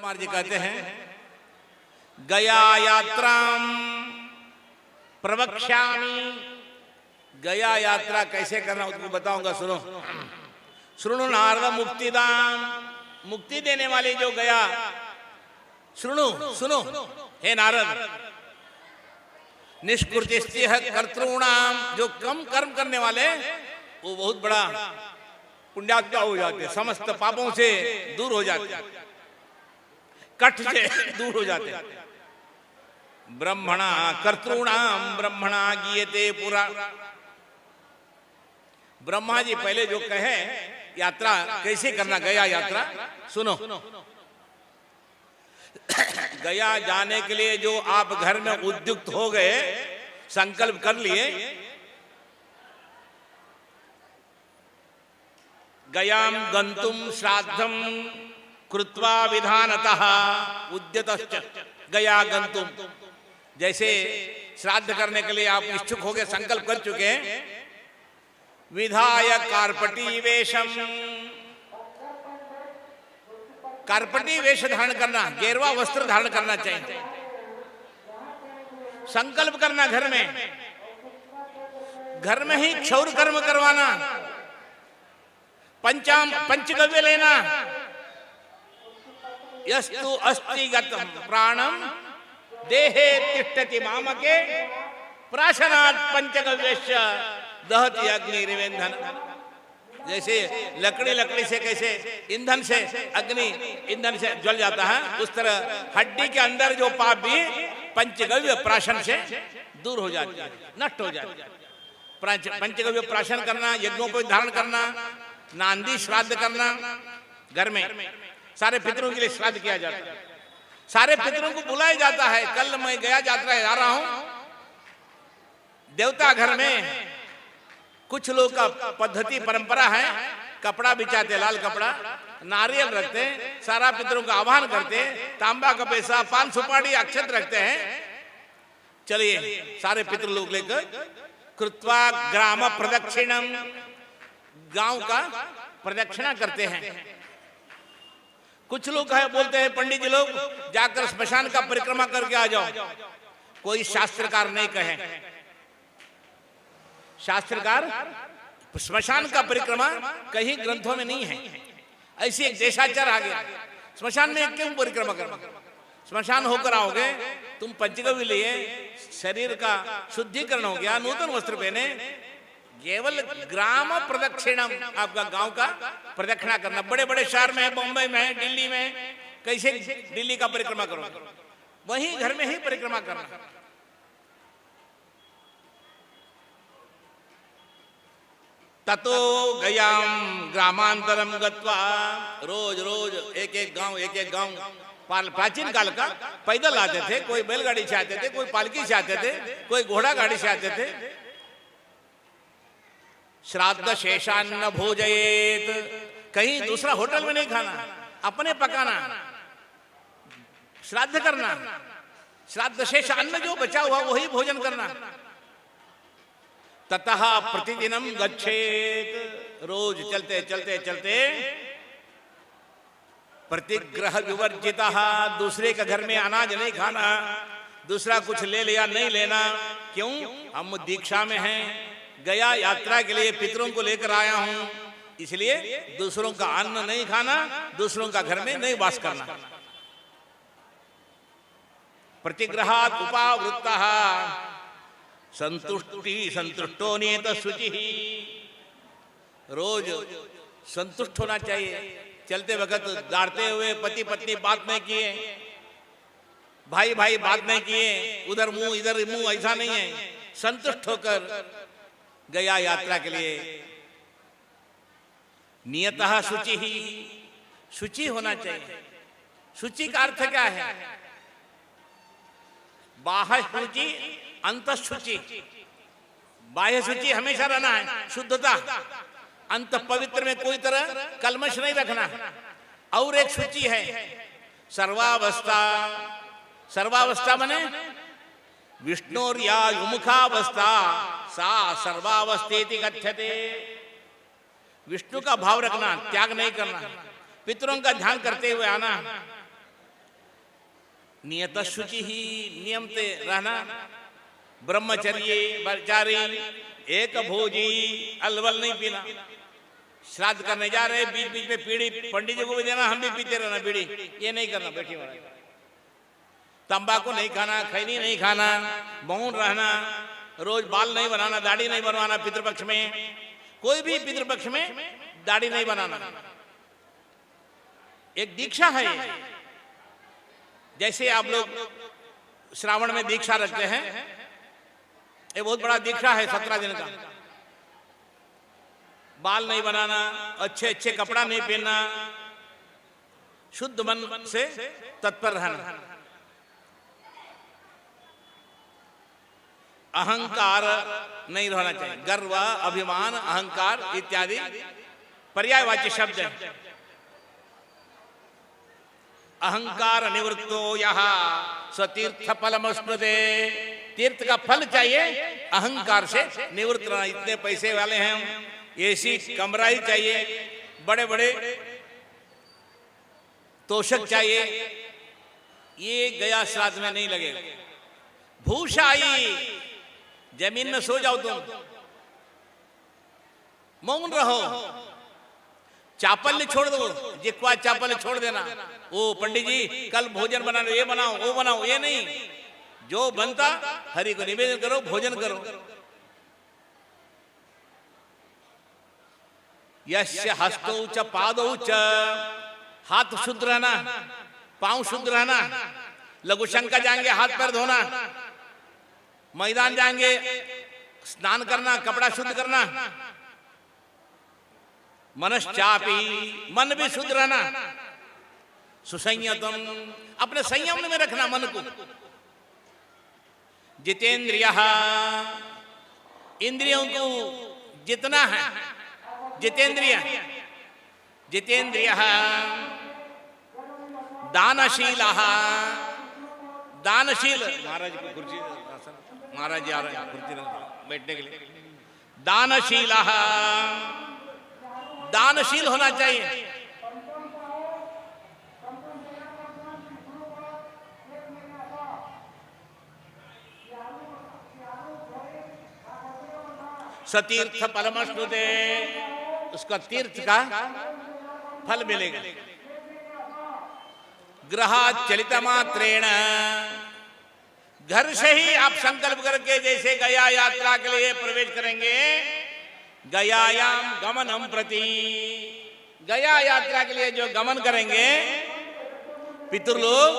कुमार जी कहते हैं, गया यात्राम प्रवक्ष्यामि। गया यात्रा कैसे करना उसको बताऊंगा, सुनो। श्रृणु नारद मुक्तिदान, मुक्ति देने वाली जो गया, श्रृणु सुनो हे नारद। निष्कृतिस्त्य कर्तॄणाम, जो कम कर्म करने वाले वो बहुत बड़ा पुण्यात्मा हो जाते, समस्त पापों से दूर हो जाते, कष्ट से दूर हो जाते। ब्रह्मणा कर्तॄणाम ब्रह्मणा गीयते पुरा। ब्रह्मा जी पहले जो कहे यात्रा कैसे करना, गया यात्रा सुनो। गया जाने के लिए जो आप घर में उद्युक्त हो गए, संकल्प कर लिए, गयाम गंतुम श्राद्धम कृत्वा विधानतः उद्यतश्च गया गंतुम। जैसे श्राद्ध करने के लिए आप इच्छुक हो गए, संकल्प कर चुके हैं, विधाय कार्पटी वेशम, कार्पटी वेश धारण करना, गेरवा वस्त्र धारण करना चाहिए। संकल्प करना घर में ही क्षौर कर्म करवाना, पंचगव्य लेना। यस्तु अस्तिगत प्राणम देहे तिष्ठति मामके प्राशनात् पंचगव्यस्य दहति अग्निरिवेन्धन। जैसे लकड़ी से कैसे ईंधन से अग्नि ईंधन से जल जाता है, उस तरह हड्डी के अंदर जो पाप भी पंचगव्य प्राशन से दूर हो जाती है, नष्ट हो जाती है। पंचगव्य प्राशन करना, यज्ञों को धारण करना, नांदी श्राद्ध करना। घर में सारे पितरों के लिए श्राद्ध किया जाता है, सारे पितरों को बुलाया जाता है। कल मैं गया यात्रा जा रहा हूं, देवता घर में कुछ लोग का पद्धति परंपरा है, कपड़ा बिछाते, लाल कपड़ा, नारियल रखते, सारा पितरों का आह्वान करते, तांबा का पैसा, पान सुपारी अक्षत रखते हैं। चलिए सारे पितृ लोग लेकर कृत्वा ग्राम प्रदक्षिणम, गांव का प्रदक्षिणा करते हैं। कुछ लोग है बोलते हैं पंडित जी लोग जाकर स्मशान का परिक्रमा करके आ जाओ। कोई शास्त्रकार नहीं कहे, शास्त्रकार स्मशान का परिक्रमा कहीं ग्रंथों में नहीं है। ऐसी एक देशाचार आ गया, स्मशान में क्यों परिक्रमा करना? स्मशान होकर आओगे तुम, पंचगव्य लिए, शरीर का शुद्धिकरण हो गया, नूतन वस्त्र पहने, केवल ग्राम प्रदक्षिणम, आपका गांव का प्रदक्षिणा करना। बड़े बड़े शहर में है, बॉम्बे में है, दिल्ली में, कैसे दिल्ली का परिक्रमा करो, वहीं घर में ही परिक्रमा करना। ततो गयाम ग्रामांतरम गत्वा, रोज रोज एक एक गांव। प्राचीन काल का पैदल आते थे, कोई बैलगाड़ी से आते थे, कोई पालकी से आते थे, कोई घोड़ा गाड़ी से आते थे। श्राद्ध शेषान्न भोजयेत, कहीं दूसरा होटल में नहीं खाना, अपने पकाना, श्राद्ध करना। श्राद्ध शेष अन्न जो बचा हुआ वही भोजन करना। ततः प्रतिदिनम गच्छेत, रोज चलते प्रतिग्रह विवर्जितः, दूसरे के घर में अनाज नहीं खाना, दूसरा कुछ ले लिया नहीं लेना। क्यों? हम दीक्षा में हैं, गया यात्रा के लिए पितरों को लेकर आया हूं, इसलिए दूसरों का अन्न नहीं खाना, दूसरों का घर में नहीं वास करना। प्रतिग्रहात् उपावृत्तः संतुष्टो नियत शुचिः, रोज संतुष्ट होना चाहिए। चलते वक्त दाड़ते हुए पति पत्नी बात नहीं किए, भाई भाई बात नहीं किए, उधर मुंह इधर मुंह, ऐसा नहीं है। संतुष्ट होकर गया यात्रा के लिए। नियतः शुचि ही, शुचि होना चाहिए। शुचि का अर्थ क्या है? बाह्य शुचि, अंतःशुचि। बाह्य शुचि हमेशा रहना है, शुद्धता, अंत पवित्र में कोई तरह कलमश नहीं रखना। और एक शुचि है सर्वावस्था। सर्वावस्था माने विष्णुर्या युमुखावस्था सा सर्वावस्थेति गच्छते। विष्णु का भाव रखना, त्याग नहीं करना, पितरों का ध्यान करते हुए आना। नियत शुचि ही, नियम से रहना, ब्रह्मचर्य ब्रह्मचारी, एक भोजी, अलवल नहीं पीना। श्राद्ध करने जा रहे, बीच बीच में पीड़ी पंडित जी को भी देना, हम भी पीते रहना बीड़ी, ये नहीं करना। बैठी महाराज, तंबाकू नहीं खाना, खैनी नहीं खाना, मौन रहना, रोज बाल नहीं बनाना, दाढ़ी नहीं बनवाना पितृपक्ष में, कोई भी पितृपक्ष में दाढ़ी नहीं बनाना। एक दीक्षा है। जैसे आप लोग श्रावण में दीक्षा रखते हैं, ये बहुत बड़ा दीक्षा है, 17 दिन का। बाल नहीं बनाना, अच्छे अच्छे कपड़ा नहीं पहनना, शुद्ध मन से तत्पर रहना, अहंकार नहीं रहना चाहिए। गर्व, अभिमान, अहंकार इत्यादि पर्यायवाची शब्द है। अहंकार निवृत्तो यहाँ सतीर्थ फलमस्नुते, तीर्थ का फल चाहिए, अहंकार से निवृत्त रहना। इतने पैसे वाले हैं हम, ऐसी कमरा ही चाहिए, बड़े बड़े तोषक चाहिए, ये गया श्राद्ध में नहीं लगेगा। भूषाई, जमीन में सो जाओ तुम, मौन रहो, चापल्य छोड़ दो, जिक्वा चापल्य छोड़ देना। ओ पंडित जी कल भोजन बनाना, ये बनाओ वो बनाओ, ये नहीं। जो बनता हरि को निवेदन करो, भोजन करो। यस्य हस्तौ च पादौ च, हाथ शुद्ध रहना, पांव शुद्ध रहना। लघु शंका जाएंगे हाथ पैर धोना, मैदान जाएंगे स्नान करना, कपड़ा शुद्ध करना। मनश्चापी, मन भी शुद्ध रहना। सुसंयतम, अपने संयम में रखना मन को। जितेंद्रियः, इंद्रियों को जितना है, जितेंद्रिय, जितेंद्रियः। दानशीलः, दानशील, महाराज की कुर्सी, महाराज जी आ रहे हैं कुर्सी बैठने के लिए। दानशीलः, दानशील होना चाहिए। सतीर्थ फलमश्नुते, उसका तीर्थ का फल मिलेगा। ग्रहात् चलित मात्रेण, घर से ही आप संकल्प करके जैसे गया यात्रा के लिए प्रवेश करेंगे, गयायाम गमनम प्रति, गया यात्रा के लिए जो गमन करेंगे पितृलोक,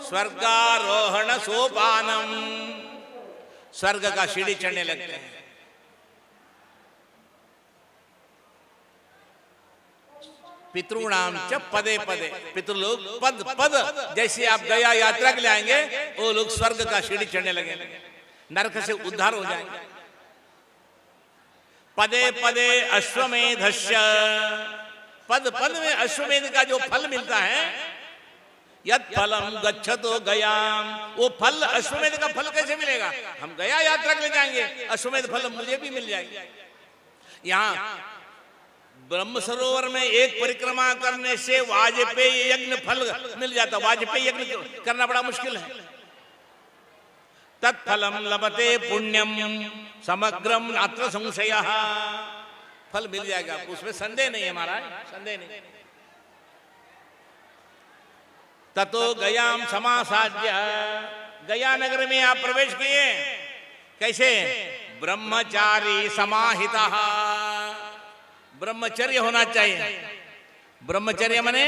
स्वर्गारोहण सोपानम, स्वर्ग का सीढ़ी चढ़ने लगते हैं। पितृणाम च पदे पदे, पितृलोक पद पद, जैसे आप गया यात्रा के लिए आएंगे वो लोग स्वर्ग का सीढ़ी चढ़ने लगेंगे, नरक से उद्धार हो जाएंगे। पदे पदे अश्वमेधस्य, पद पद में अश्वमेध का जो फल मिलता है, यद फलम गच्छतो गयाम, वो फल अश्वमेध का फल कैसे मिलेगा? हम गया यात्रा के लिए जाएंगे, अश्वमेध फल मुझे भी मिल जाएगा। यहाँ ब्रह्म सरोवर में एक परिक्रमा करने से वाजपेयी यज्ञ फल मिल जाता। वाजपेयी यज्ञ करना बड़ा मुश्किल है। तत्फलम लभते पुण्यम समग्रम नात्र संशयः, फल मिल जाएगा, उसमें संदेह नहीं है महाराज, संदेह नहीं। ततो गयाम समासाद्य, गया नगर में आप प्रवेश किए, कैसे? ब्रह्मचारी समाहितः, ब्रह्मचर्य होना चाहिए। ब्रह्मचर्य माने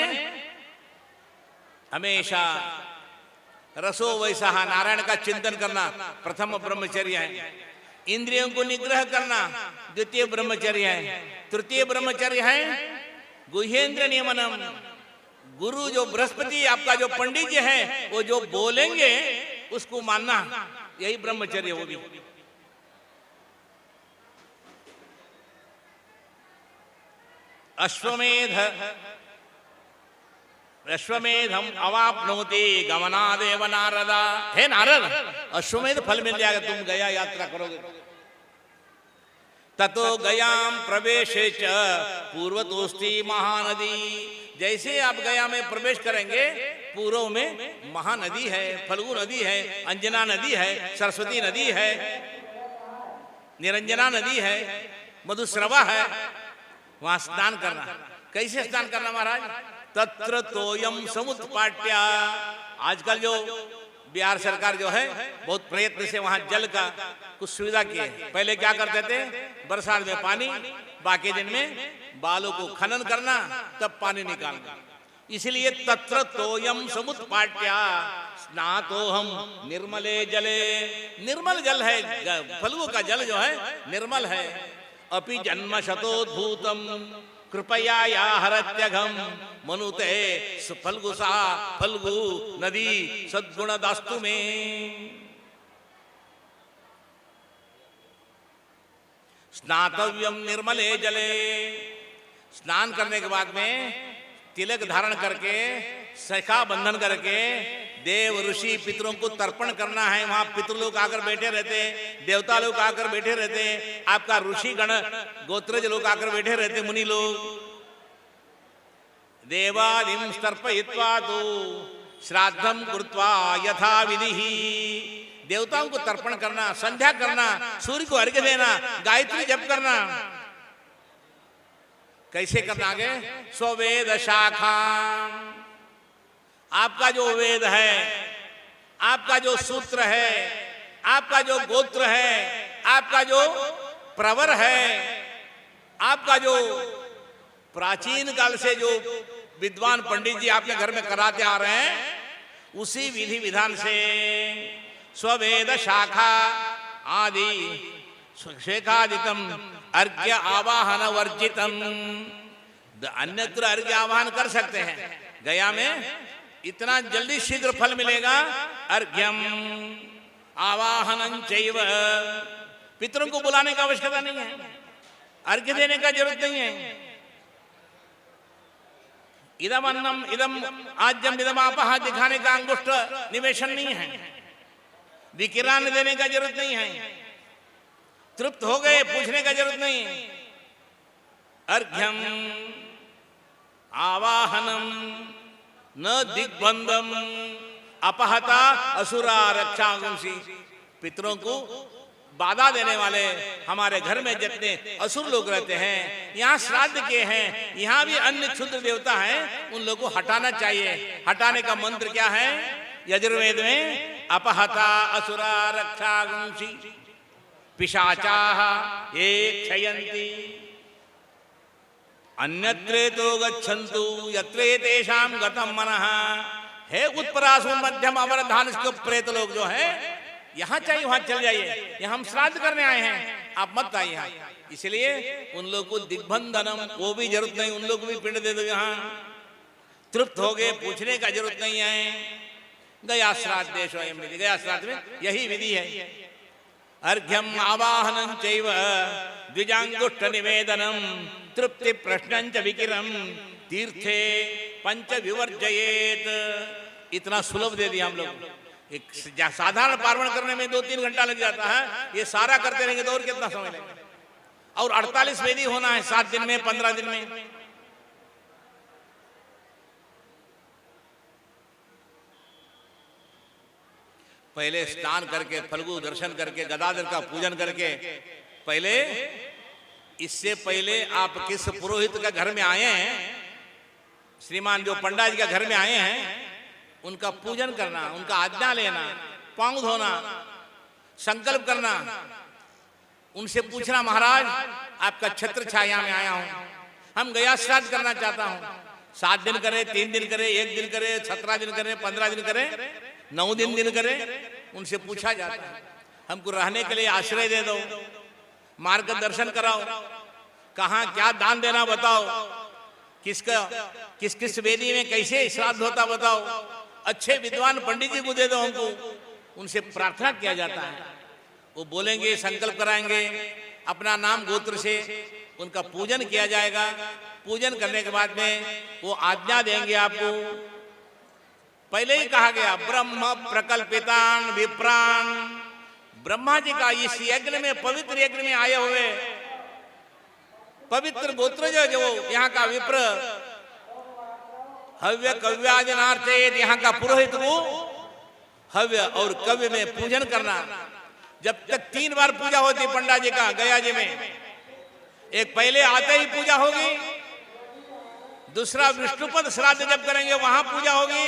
हमेशा रसो वैसा, नारायण का चिंतन करना प्रथम ब्रह्मचर्य है। इंद्रियों को निग्रह करना द्वितीय ब्रह्मचर्य है। तृतीय ब्रह्मचर्य है गुह्येंद्र नियमनम, गुरु जो बृहस्पति आपका जो पंडित जी है वो जो बोलेंगे उसको मानना, यही ब्रह्मचर्य वो भी। अश्वमेध, अश्वमेधम अवाप्नोति गमनादेव नारदा, हे नारद अश्वमेध फल मिल जाएगा तुम गया यात्रा करोगे। ततो गयाम प्रवेशे च पूर्वतोस्ति महानदी, जैसे आप गया में प्रवेश करेंगे पूर्व में महानदी है, फल्गु नदी है, अंजना नदी है, सरस्वती नदी है, निरंजना नदी है, मधुस्रवा है, वहां स्नान करना। कैसे स्नान करना महाराज? तत्र तोयम समुत्पाट्या। आजकल जो बिहार सरकार जो है बहुत प्रयत्न से वहां जल का कुछ सुविधा की है। पहले क्या करते थे, बरसात में पानी, बाकी दिन में बालों को खनन करना, तब पानी निकालना। इसलिए तत्र तोयम समुत्पाट्या स्नातो हम निर्मले जले। निर्मल जल है, फल्गु का जल जो है निर्मल है। अपि जन्म शतोद्भूतम कृपया या हरत्यघम मनुते फल्गुसा फल्गु नदी सद्गुण दास्तु में। स्नातव्यम निर्मले जले। स्नान करने के बाद में तिलक धारण करके, शिखा बंधन करके देव ऋषि पितरों को तर्पण करना है। वहां पितृ लोग आकर बैठे रहते, देवता लोग आकर बैठे रहते, आपका ऋषि गण गोत्रज लोग आकर बैठे रहते, मुनि लोग। देवादिम तर्पयित्वा तो श्राद्धम कृत्वा यथा विधि। देवताओं को तर्पण करना, संध्या करना, सूर्य को अर्घ्य देना, गायत्री जप करना। कैसे करना? आगे स्ववेद शाखा। आपका जो वेद है, आपका जो सूत्र है, आपका जो गोत्र है, आपका जो प्रवर है, आपका जो प्राचीन काल से जो विद्वान पंडित जी आपके घर में कराते आ रहे हैं, उसी विधि विधान से स्ववेद शाखा आदि शेखादितम अर्घ्य आवाहन वर्जितम। अन्यत्र अर्घ्य आवाहन कर सकते हैं, गया में इतना जल्दी शीघ्र फल मिलेगा। अर्घ्यम आवाहनं चैव। पितरों को बुलाने की आवश्यकता नहीं है, अर्घ्य देने का जरूरत नहीं है। इदम अन्नम इदम आज्यम इदम आपहा दिखाने का अंगुष्ठ निवेशन नहीं है, विकिरण देने का जरूरत नहीं है। तृप्त हो गए, पूछने का जरूरत नहीं। अर्घ्यम आवाहनम न दिग्बंधम अपहता असुरा रक्षागुंसी। पितरों को बाधा देने वाले हमारे घर में जितने असुर लोग रहते हैं, यहाँ श्राद्ध के हैं, यहाँ भी अन्य क्षुद्र देवता हैं, उन लोगों को हटाना चाहिए। हटाने का मंत्र क्या है? यजुर्वेद में अपहता असुरा रक्षागुंसी पिशाचाः ये क्षयन्ति अन्यत्रेतो गच्छन्तु यत्रे तेषां गतं मनः। हे उत्परासु मध्यम अवरधान प्रेत लोग जो है, यहाँ चाहिए वहां चल जाइए, यहाँ हम श्राद्ध करने आए हैं, आप मत आइए यहाँ। इसलिए उन लोग को दिग्बंधनम वो भी जरूरत नहीं, उन लोग को भी पिंड दे दो। यहाँ तृप्त हो गए, पूछने का जरूरत नहीं है। गया श्राद्ध देश, गया श्राद्ध में यही विधि है। अर्घ्यम आवाहनं चैव द्विजांगुष्ठ निवेदनम तृप्ति प्रश्नंच विकिरम तीर्थे पंच विवर्जयेत। इतना सुलभ दे दिया हम लोग। एक साधारण पार्वण करने में 2-3 घंटा लग जाता है, ये सारा करते रहेंगे तो और कितना समय लगेगा? और 48 वेदी होना है 7 दिन में, 15 दिन में। पहले स्नान करके, फल्गु दर्शन करके, गदाधर का पूजन करके, पहले इससे पहले आप किस पुरोहित का घर में आए हैं, श्रीमान जो पंडित जी का घर में आए हैं, उनका पूजन करना, उनका आज्ञा लेना, पांव धोना, संकल्प करना, उनसे पूछना महाराज आपका छत्र छाया में आया हूं, हम गया श्राद्ध करना चाहता हूं। 7 दिन करे, 3 दिन करे, 1 दिन करे, 17 दिन करे, 15 दिन करे, 9 दिन करे, उनसे पूछा जाता है। हमको रहने के लिए आश्रय दे दो, मार्गदर्शन कराओ, कहाँ क्या दान देना बताओ, किस किस वेदी में कैसे श्राद्ध होता बताओ, अच्छे विद्वान पंडित जी को दे दो हमको। उनसे प्रार्थना किया जाता है, वो बोलेंगे, संकल्प कराएंगे, अपना नाम गोत्र से उनका पूजन किया जाएगा। पूजन करने के बाद में वो आज्ञा देंगे आपको। पहले ही कहा गया ब्रह्म प्रकल्पितान विप्राण। ब्रह्मा जी का इस यज्ञ में, पवित्र यज्ञ में आए हुए पवित्र गोत्र जो यहाँ का विप्र हव्य कव्यादिनार्चयेत, यहाँ का पुरोहित को हव्य और कव्य में पूजन करना। जब तक 3 बार पूजा होती पंडा जी का गया जी में, एक पहले आते ही पूजा होगी, दूसरा विष्णुपद श्राद्ध जब करेंगे वहां पूजा होगी,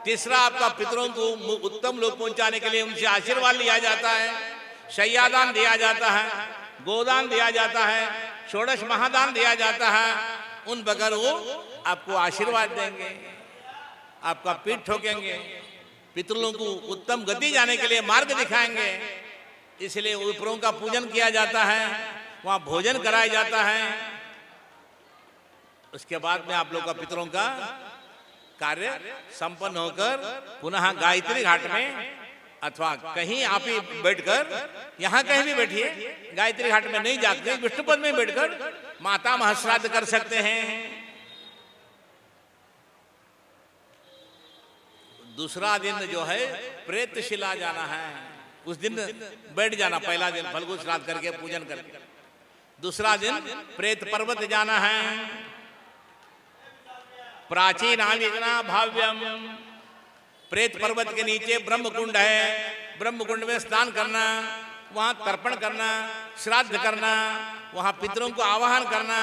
तीसरा आपका पितरों को उत्तम लोग पहुंचाने के लिए उनसे आशीर्वाद लिया जाता है, शय्यादान दिया जाता है, गोदान दिया जाता है, षोडश महादान दिया जाता है। उन बगैर वो आपको आशीर्वाद देंगे, आपका पीठ ठोकेंगे, पितरों को उत्तम गति जाने के लिए मार्ग दिखाएंगे। इसलिए विप्रों का पूजन किया जाता है, वहां भोजन कराया जाता है। उसके बाद में आप लोग का पितरों का कार्य संपन्न होकर पुनः गायत्री घाट में अथवा कहीं आप ही बैठकर, यहाँ कहीं भी बैठिए, गायत्री घाट में नहीं जाकर विष्णुपद में बैठकर माता महश्राद्ध कर सकते हैं। दूसरा दिन जो है प्रेतशिला जाना है, उस दिन बैठ जाना, पहला दिन फल्गु श्राद्ध करके पूजन करके, दूसरा दिन प्रेत पर्वत जाना है। प्राचीनामिना भाव्यम, प्रेत पर्वत के नीचे ब्रह्म कुंड है, ब्रह्म कुंड में स्नान करना, वहां तर्पण करना, श्राद्ध करना, वहां पितरों को आवाहन करना।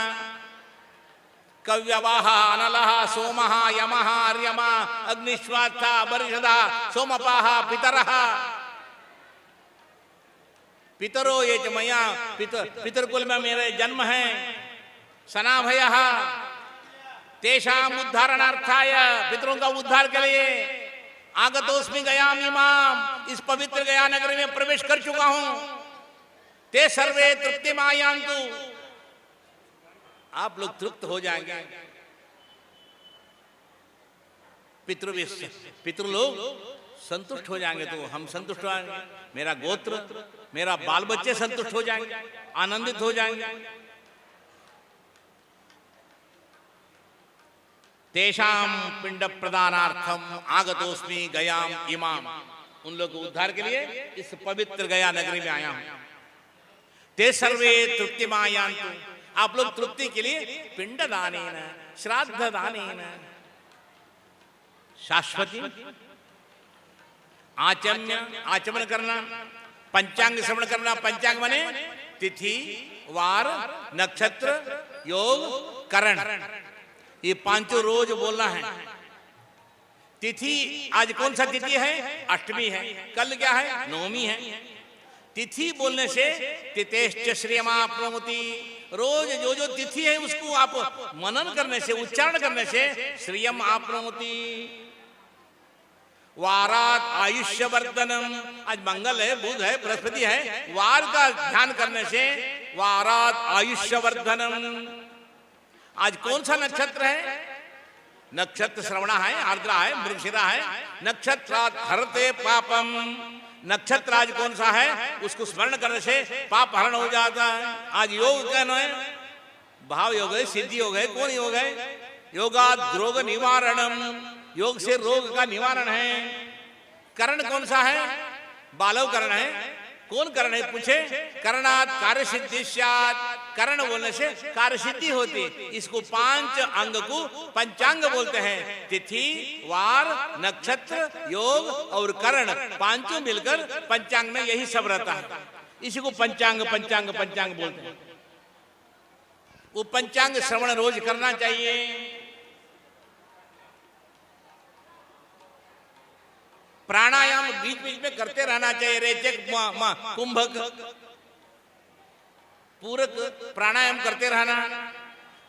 कव्यवाह अनलः सोमः यमः अर्यमा अग्निश्वात्था बरिषदा सोमपाः पितरः। पितरो ये च मया पितरकुल में मेरे जन्म है, सनाभयः तेषाम उद्धारणार्थाय, पितरों का उद्धार के लिए आगतोस्मि गयाम इमाम, इस पवित्र गया नगर में प्रवेश कर चुका हूं। ते सर्वे तृप्तिमायांतु, आप लोग तृप्त हो जाएंगे। पितृ लोग संतुष्ट हो जाएंगे तो हम संतुष्ट हो जाएंगे, मेरा गोत्र मेरा बाल बच्चे संतुष्ट हो जाएंगे, आनंदित हो जाएंगे। तेषाम पिंड प्रदानार्थम आगतोस्मि गयाम इमाम, उन लोग को उद्धार के लिए इस पवित्र गया नगरी में आया हूं। ते सर्वे तृप्तिमायांतु, आप लोग तृप्ति के लिए पिंड दानेन श्राद्ध दानेन शाश्वती आचम्य, आचमन करना, पंचांग श्रवण करना। पंचांग माने तिथि वार नक्षत्र योग करण, ये पांचों रोज बोलना है। तिथि, आज कौन सा तिथि है? अष्टमी है। कल क्या है? नवमी है। तिथि बोलने से तिथेश्च श्रियमाप्नोति, रोज जो जो तिथि है उसको आप मनन करने से, उच्चारण करने से श्रियम आप्नोति। वारात आयुष्य वर्धनम, आज मंगल है, बुध है, बृहस्पति है, वार का ध्यान करने से वारात आयुष्य वर्धनम। आज कौन सा नक्षत्र है? नक्षत्र श्रवणा है, आर्द्रा है, मृगशिरा है। नक्षत्रात् हरते पापम, नक्षत्र आज कौन सा है उसको स्मरण करने से पाप हरण हो जाता है। आज योग कहना है, भाव योग है, सिद्धि योग है, कौन योग है? योगाद् रोग निवारणम, योग से रोग का निवारण है। करण कौन सा है? बालव करण है। कौन करण है पूछे? करणात् कार्य सिद्धि स्यात्, करण बोलने से कार्य सिद्धि होती। इसको 5 अंग को पंचांग बोलते हैं। तिथि वार नक्षत्र योग और करण, पांचों मिलकर पंचांग में यही सब रहता है। इसी को पंचांग पंचांग पंचांग बोलते हैं। वो पंचांग श्रवण रोज करना चाहिए। प्राणायाम बीच बीच में करते रहना चाहिए। रेचक कुंभक पूरक प्राणायाम करते रहना।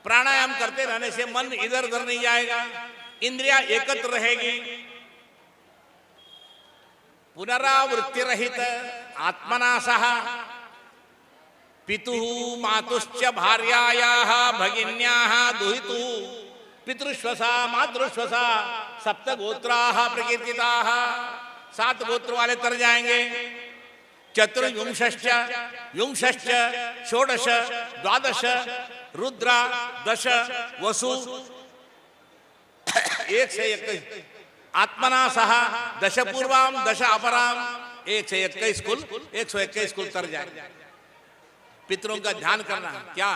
प्राणायाम करते रहने से मन इधर उधर नहीं जाएगा, इंद्रियां एकत्र रहेगी। पुनरावृत्ति रहित आत्मना सह पितुः मातुश्च भार्यायाः भगिन्याः दुहितुः पितृश्वसा मातृश्वसा सप्त गोत्राः प्रकीर्तिताः, 7 गोत्र वाले तर जाएंगे। चतुर्विंशश्च विंशश्च षोडश द्वादश रुद्रा 10 वसु 1 से 21 आत्मना सह 10 पूर्वाम 10 अपराम 1 से 21 कुल 121 कुल तर जाए। पितरों का ध्यान करना क्या?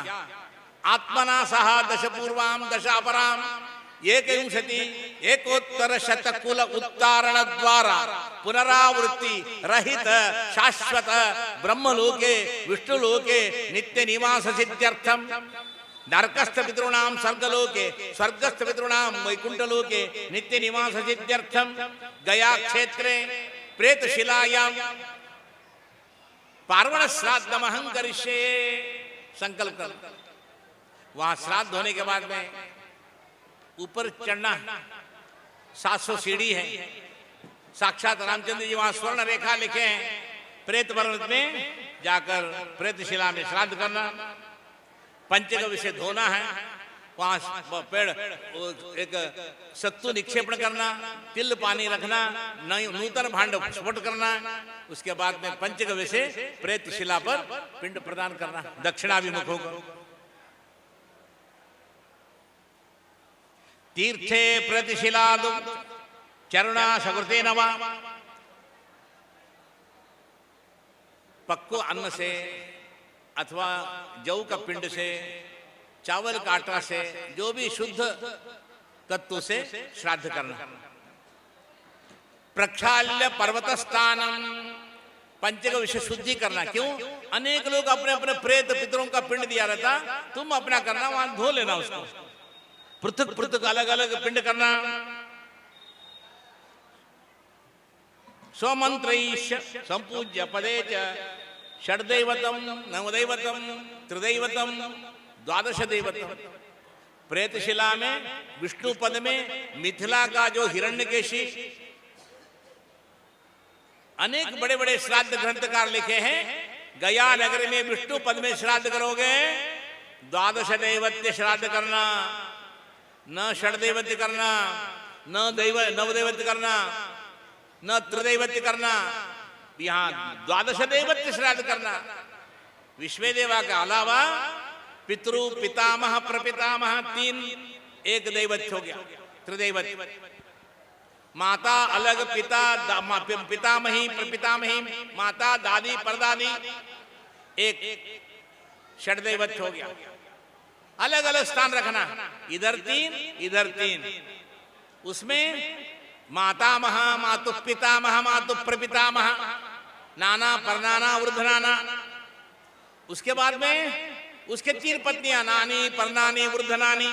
आत्मना सह 10 पूर्वाम 10 अपराम एकविंशति एकोत्तर शतकुल उत्तारण द्वारा पुनरावृत्ति रहित शाश्वत ब्रह्मलोके विष्णुलोके नित्य निवास सिद्ध्यर्थम नरकस्थ पितॄणाम स्वर्गलोके स्वर्गस्थ पितॄणाम वैकुंठलोके नित्य निवास सिद्ध्यर्थम गया क्षेत्रे प्रेतशिलायां पार्वण श्राद्धमहं करिष्ये। संकल्प कर। वहां श्राद्ध होने के बाद में ऊपर चढ़ना 700 सीढ़ी है। साक्षात रामचंद्र जी वहां स्वर्ण रेखा लिखे हैं। प्रेत पर्वत में जाकर प्रेतशिला में श्राद्ध करना, पंचगव्य से धोना है, वहां पेड़ एक सत्तू निक्षेपण करना, तिल पानी रखना, नूतन भांड स्फोट करना, उसके बाद में पंचगव्य से प्रेतशिला पर पिंड प्रदान करना दक्षिणाभिमुख होकर। तीर्थे प्रतिशिलादु चरुणा सकृते नवा। पक्को अन्न से अथवा जौ का पिंड से, चावल का आटा से, जो भी शुद्ध तत्व से श्राद्ध करना। प्रक्षाल्य पर्वत स्थानम, पंचगव्य से शुद्धि करना। क्यों? अनेक लोग अपने अपने प्रेत पितरों का पिंड दिया रहता, तुम अपना करना, वहां धो लेना उसको। पृथक पृथक अलग अलग पिंड करना। स्वमंत्रैश्च संपूज्य पदे च षड्दैवतम नवदैवतम त्रिदैवतम द्वादश दैवतम। प्रेतशिला में विष्णु पद में मिथिला का जो हिरण्यकेशी, अनेक बड़े बड़े श्राद्ध ग्रंथकार लिखे हैं। गया नगर में विष्णु पद में श्राद्ध करोगे, द्वादश दैवत्य श्राद्ध करना, न षड्दैवत्य करना, न नवदैवत्य करना, न त्रिदैवत्य करना, यहां द्वादश दैवत्य श्राद्ध करना। विश्वदेवा के अलावा पितृ पितामह प्रपितामह 3 एक दैवत्य हो गया, त्रिदैवत्य। माता अलग, पिता पितामही प्रपितामही, माता दादी परदादी, एक षड्दैवत्य हो गया। अलग अलग स्थान रखना, इधर 3 इधर 3। उसमें मातामह मातु पितामह मातु प्रपितामह, नाना परनाना वृद्धनाना। उसके बाद में उसके 3 पत्नियां, नानी परनानी वृद्धनानी,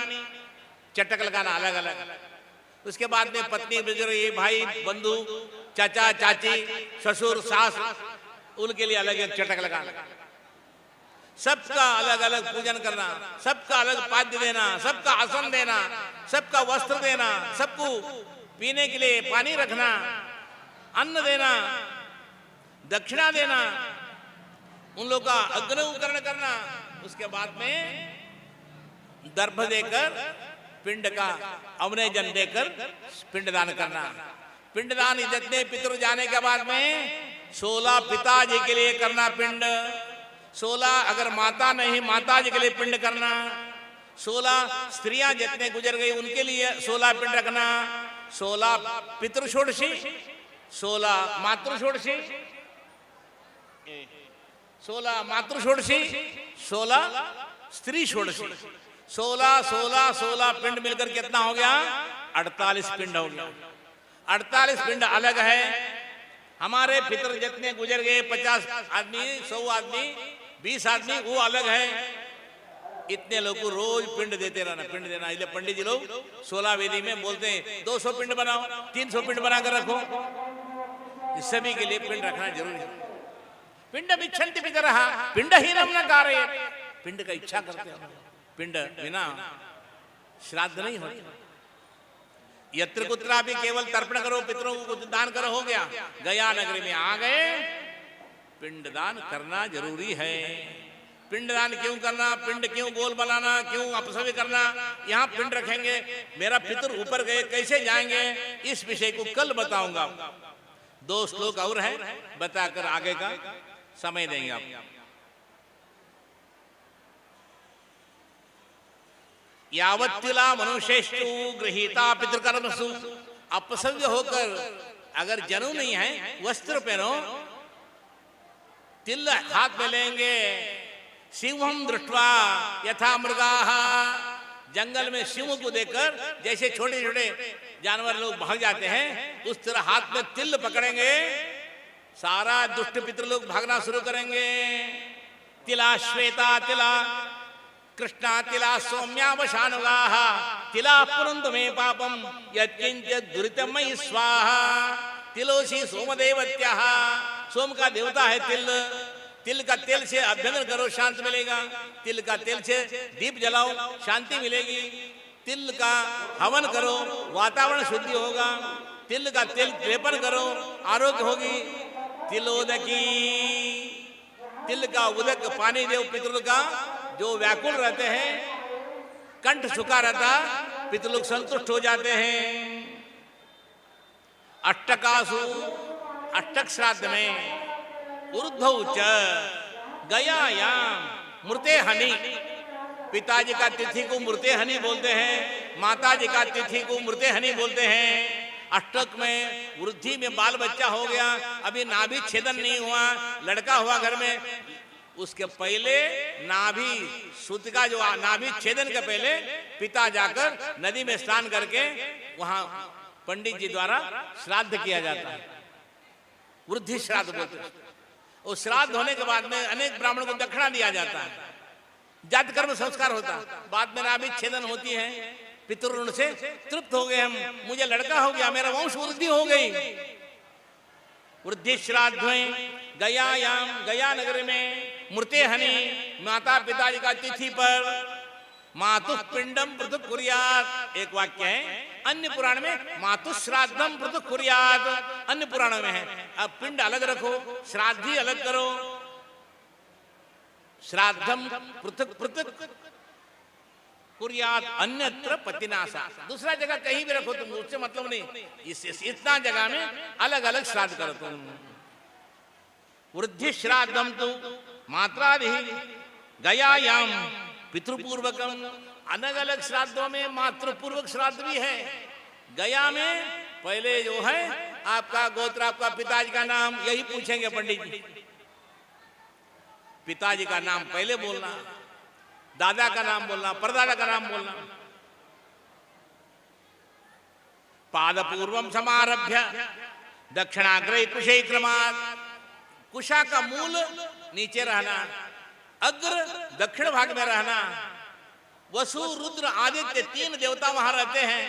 चटक लगाना अलग अलग। उसके बाद में पत्नी बुजुर्ग, भाई बंधु, चाचा चाची, ससुर सास, उनके लिए अलग एक चटक लगाना। सबका अलग अलग पूजन करना, सबका अलग पाद्य देना, सबका आसन देना, सबका वस्त्र देना, सबको पीने के लिए पानी रखना, अन्न देना, दक्षिणा देना, उन लोगों का अग्नि उपकरण करना। उसके बाद में दर्भ देकर पिंड का अवनेजन देकर पिंडदान करना। पिंडदान जितने पितृ जाने के बाद में 16 पिताजी के लिए करना पिंड, 16 अगर माता नहीं माताजी के लिए पिंड करना, 16 स्त्रियां जितने गुजर गई उनके लिए 16 पिंड रखना, 16 पितृ षोडशी, 16 मातृ षोडशी, 16 मातृ षोडशी, 16 स्त्री षोडशी, 16 पिंड मिलकर कितना हो गया? 48 पिंड हो गया। 48 पिंड अलग है। हमारे पितर जितने गुजर गए, 50 आदमी, 100 आदमी, 20 आदमी, वो अलग है। इतने लोग को रोज पिंड देते रहना, पिंड देना। इसलिए पंडित जी लोग 16 वेदी में बोलते हैं 200 पिंड बनाओ, 300 पिंड बनाकर रखो। इस सभी के लिए पिंड रखना जरूरी है। पिंड बिच्छन्ति पितरः पिंडहीनम न कारयेत्। पिंड का इच्छा करते हैं, पिंड बिना श्राद्ध नहीं होता। यत्र कुत्रापि केवल तर्पण करो, पितरों को दान करो, हो गया। गया नगरी में आ गए, पिंडदान करना जरूरी है। पिंडदान क्यों करना? पिंड क्यों गोल बनाना? क्यों अपसव्य करना? यहाँ पिंड रखेंगे, मेरा पितर ऊपर गए, कैसे जाएंगे? इस विषय को कल बताऊंगा। 2 श्लोक और है, बताकर आगे का समय देंगे आप। यावत्तिला मनुष्येषु गृहीता पितृकर्मसु। अपसव्य होकर अगर जनेऊ नहीं है, वस्त्र पहनो, तिल हाथ में लेंगे, सिंहम दृष्ट्वा यथा मृगाः जंगल में सिंह को देखकर जैसे छोटे छोटे जानवर लोग भाग जाते हैं, उस तरह हाथ में तिल पकड़ेंगे, सारा दुष्ट पितृ लोग भागना शुरू करेंगे। तिला श्वेता तिला कृष्णा तिला सौम्यावशानुगाः तिला पुरंतु मे पापम यत्किंचित् दुरितमयि स्वाहा। तिलोसी सोमदेवत्याः, सोम का देवता है तिल। तिल का तेल से अभ्यंजन करो, शांति मिलेगा। तिल का तेल से दीप जलाओ, शांति मिलेगी। तिल का हवन करो, वातावरण शुद्धि होगा। तिल का तेल लेपन करो, आरोग्य होगी। तिलोदकी, तिल का उदक पानी देव पितृ का, जो व्याकुल रहते हैं, कंठ सूखा रहता, पितृ लोग संतुष्ट हो जाते हैं। अष्टकासु, अष्टक श्राद्ध में ऊर्ध्वौ च गयायाम मृते हनि, पिताजी का तिथि को मृते हनि बोलते हैं, माताजी का तिथि को मृते हनि बोलते हैं। अष्टक में वृद्धि में बाल बच्चा हो गया, अभी नाभि छेदन नहीं हुआ, लड़का हुआ घर में, उसके पहले नाभि सूत का जो नाभि छेदन के पहले पिता जाकर नदी में स्नान करके वहां पंडित जी द्वारा श्राद्ध किया जाता है, वृद्धि श्राद्ध बोलते हैं। उस श्राद्ध होने के बाद में अनेक ब्राह्मणों को दक्षिणा दिया जाता है, जात कर्म संस्कार होता है। बाद में नाभि छेदन होती है, पितृ से तृप्त हो गए हम, मुझे लड़का हो गया, मेरा वंश वृद्धि हो गई। वृद्धि श्राद्ध में गयायाम, गया नगर में मृते हनि, माता पिताजी का तिथि पर मातु पिंडम पृथक कुर्यात, एक वाक्य है। अन्य पुराण में मातु श्राद्धम पृथक कुर्यात, अन्य पुराण में है। अब पिंड अलग रखो, श्राद्ध अलग करो। श्राद्धम पृथक पृथक कुर्यात अन्यत्र पतिनाशा, दूसरा जगह कहीं भी रखो तुम, उससे मतलब नहीं, इतना जगह में अलग अलग श्राद्ध करो तुम। वृद्धि श्राद्धम तो मात्रादि गयायाम पितृपूर्वकम, अलग अलग श्राद्धों में मातृपूर्वक श्राद्ध भी है। गया में पहले जो है आपका गोत्र, आपका पिताजी का नाम, यही पूछेंगे पंडित जी। पिताजी का नाम पहले बोलना, दादा का नाम बोलना, परदादा का नाम बोलना। पाद पूर्वम समारभ्य दक्षिणाग्रही कुशे क्रमात्, कुशा का मूल नीचे रहना, अग्र दक्षिण भाग में रहना। वसु रुद्र आदित्य तीन देवता वहां रहते हैं।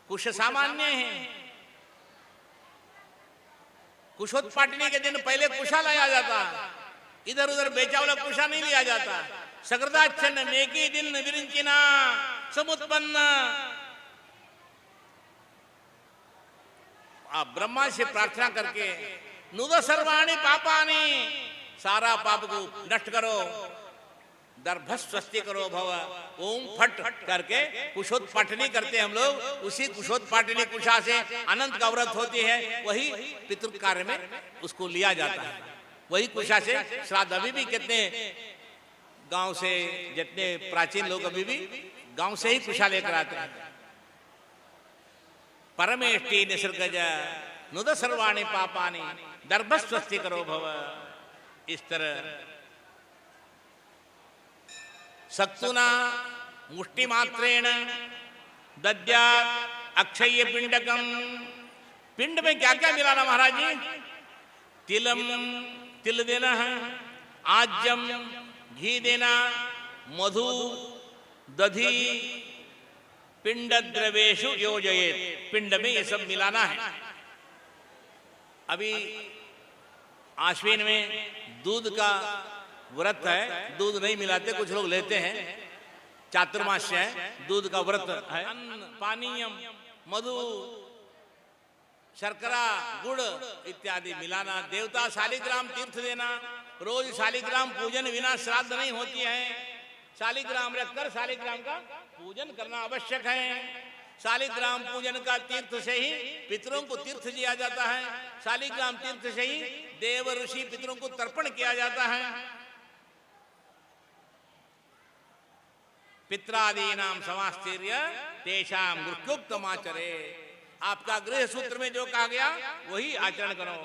कुश सामान्य है, कुशोत्पाटनी के दिन पहले कुशा लाया जाता, इधर उधर बेचा वाला कुशा नहीं लिया जाता। सकृदाच्छन्न नेकी दिन विरिंचिना समुत्पन्न, आप ब्रह्मा से प्रार्थना करके नुद सर्वाणि पापानि, सारा पाप को नष्ट करो, दर्भस्वस्ति करो भव, ओम फट करके कुशोत्पाटनी करते हम लोग। उसी कुशोत्पाटनी कुशा से अनंत का व्रत होती है, वही पितृ कार्य में उसको लिया जाता है। वही कुशा से श्राद्ध अभी भी कितने गांव से, जितने प्राचीन लोग अभी भी गांव से ही कुशा लेकर आते हैं। परमेष्टि निसर्गज नुद सर्वाणि पापानि दर्भस्वस्ति करो भव, इस तरह सक्तुना मुष्टि मात्रेण दद्या अक्षय पिंडकम। पिंड में क्या क्या मिलाना महाराज जी? तिलम, तिल देना है, आज्यम घी देना, मधु दधि पिंड द्रवेशु योजयेत, पिंड में ये सब मिलाना है। अभी आश्विन में दूध का व्रत है, दूध नहीं मिलाते, कुछ लोग लेते हैं, चातुर्मास्य है, दूध का व्रत है। अन्न पानीयम मधु शर्करा गुड़ इत्यादि मिलाना। देवता शालिग्राम तीर्थ देना, रोज शालिग्राम पूजन बिना श्राद्ध नहीं होती है। शालिग्राम रखकर शालिग्राम का पूजन करना आवश्यक है। शालिग्राम पूजन का तीर्थ से ही पितरों को तीर्थ दिया जाता है। शालिग्राम तीर्थ से ही देव ऋषि पितरों को तर्पण किया जाता है। पित्रादीनाम समास्तीर्य तेषाम गृह्योक्तमाचरे, आपका गृह सूत्र में जो कहा गया वही आचरण करो।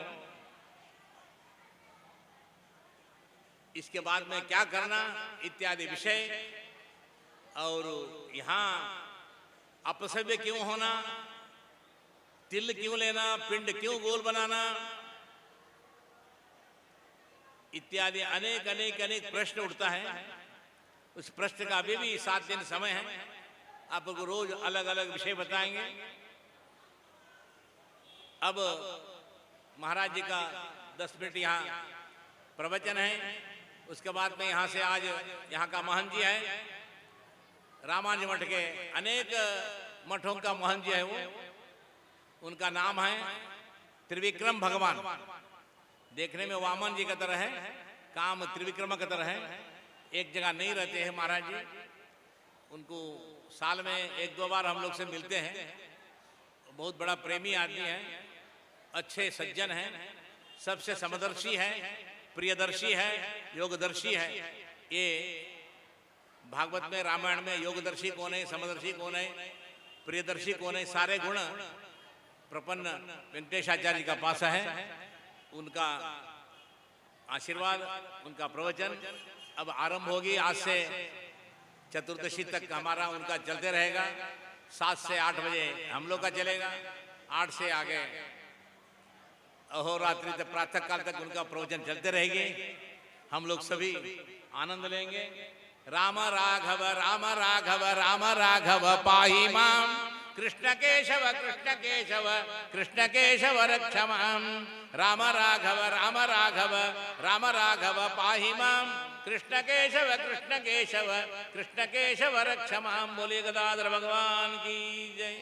इसके बाद में क्या करना इत्यादि विषय और यहाँ अपसव्य क्यों होना, तिल क्यों लेना, पिंड क्यों गोल बनाना इत्यादि अनेक अनेक अनेक प्रश्न उठता है। उस प्रश्न का अभी भी 7 दिन समय है, आपको रोज अलग अलग विषय बताएंगे। अब महाराज जी का 10 मिनट यहाँ प्रवचन है, उसके बाद में यहाँ से आज यहाँ का महंत जी है, रामानुज मठ के अनेक मठों का महंत जी है वो, उनका नाम है त्रिविक्रम भगवान। देखने में वामन जी की तरह है, काम त्रिविक्रम की तरह है, एक जगह नहीं रहते हैं महाराज जी। उनको साल में 1-2 बार हम लोग से मिलते हैं। बहुत बड़ा प्रेमी आदमी है, अच्छे सज्जन हैं, सबसे समदर्शी है, प्रियदर्शी है, योगदर्शी है। ये भागवत में, रामायण में योगदर्शी कौन है, समदर्शी कौन है, प्रियदर्शी कौन है, सारे गुण प्रपन्न वेंकटेशाचार्य का पास है। उनका आशीर्वाद, उनका प्रवचन अब आरंभ होगी। आज से चतुर्दशी तक हमारा उनका चलते रहेगा। 7 से 8 बजे हम लोग का चलेगा, 8 से आगे अहोरात्रि तक, प्रातः काल तक उनका प्रवचन चलते रहेगी। हम लोग सभी आनंद लेंगे। राम राघव राम राघव राम राघव पाहि माम, कृष्ण केशव कृष्ण केशव कृष्ण केशव रक्ष माम। राम राघव राम राघव राम राघव पाहि माम, कृष्ण केशव कृष्ण केशव कृष्ण केशव रक्ष माम। बोलिए गदाधर भगवान की जय।